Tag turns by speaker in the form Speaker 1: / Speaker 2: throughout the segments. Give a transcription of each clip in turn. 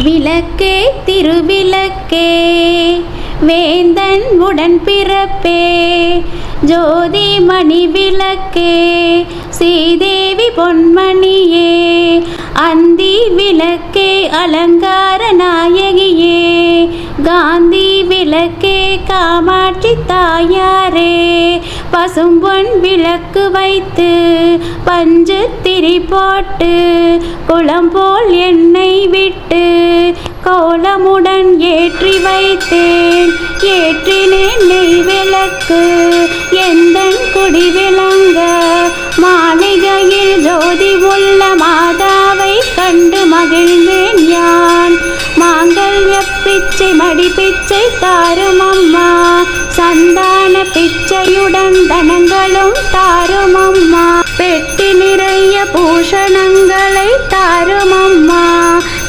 Speaker 1: விளக்கே திருவிளக்கே வேந்தன் உடன் பிறப்பே ஜோதி மணி விளக்கே ஸ்ரீதேவி பொன்மணியே அந்தி விளக்கே அலங்கார நாயகியே காந்தி விளக்கே காமாட்சி தாயாரே பசும்பொன் விளக்கு வைத்து பஞ்சு திரி போட்டு குளம் போல் எண்ணெய் விட்டு கோலமுடன் ஏற்றி வைத்தேன் ஏற்றினேன் நெய் விளக்கு எந்தன் குடி விளங்க மாளிகையில் ஜோதி உள்ள மாதாவை கண்டு மகிழ்ந்தேன் யான் மாங்கல்ய பிச்சை மடி பிச்சை தாரும் அம்மா சந்தான பிச்சையுடன் தனங்களும் தாரும் அம்மா பெட்டி நிறைய பூஷணங்களை தாரும் அம்மா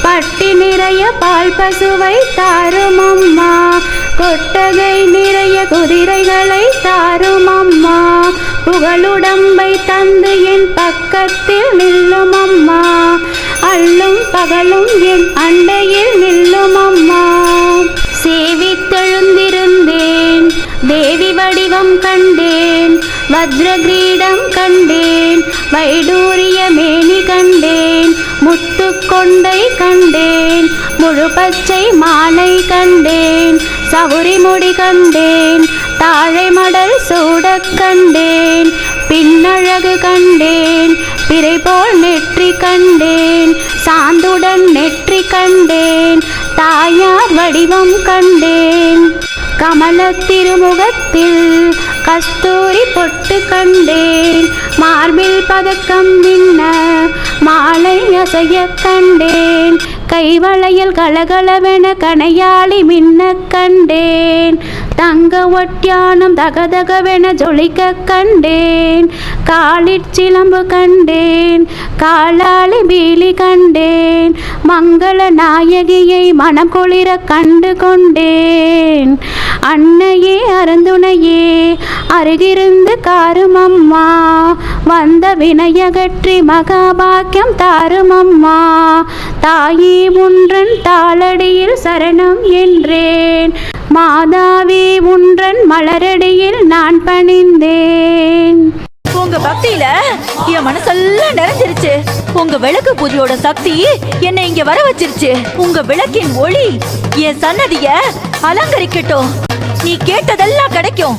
Speaker 1: பட்டி நிறைய பால் பசுவை தாரும் அம்மா கொட்டகை நிறைய குதிரைகளை தாரும் அம்மா புகழுடம்பை தந்து என் பக்கத்தில் நில்லும் அம்மா அள்ளும் பகலும் என் அண்டையில் நில்லும் அம்மா சேவித்தெழுந்திருந்தேன் தேவி வடிவம் கண்டேன் வஜ்ர கிரீடம் கண்டேன் வைடூரிய மேனி கண்டேன் முத்து கொண்டை கண்டேன் முழு பச்சை மாலை கண்டேன் சவுரி முடி கண்டேன் தாழை மடல் சூடக் கண்டேன் பின்னழகு கண்டேன் பிறை போல் நெற்றி கண்டேன் சாந்துடன் நெற்றி கண்டேன் தாயார் வடிவம் கண்டேன் கமல திருமுகத்தில் கஸ்தூரி பொட்டு கண்டேன் மார்பில் பதக்கம் மின்ன மாலை அசைய கண்டேன் கைவளையல் கலகலவென கனையாளி மின்ன கண்டேன் தங்க ஒட்டியானம் தகதகவென ஜொலிக்க கண்டேன் காலிற்சிலம்பு கண்டேன் காலாளி பீலி கண்டேன் மங்கள நாயகியை மனம் குளிர கண்டு கொண்டேன் அன்னையே அருந்துணையே அருகிருந்து காரும் அம்மா வந்த வினையகற்றி மகாபாக்கியம் தாரும் அம்மா தாயே உன்றன் தாளடியில் சரணம் என்றேன் மாதாவே உன்றன் மலரடியில் நான் பணிந்தேன்.
Speaker 2: உங்க பக்தியில என் மனசெல்லாம் நிறைஞ்சிருச்சு. உங்க விளக்கு பூஜையோட சக்தி என்னை இங்க வர வச்சிருச்சு. உங்க விளக்கின் ஒளி என் சன்னதிய அலங்கரிக்கட்டும். நீ கேட்டதெல்லாம் கிடைக்கும்.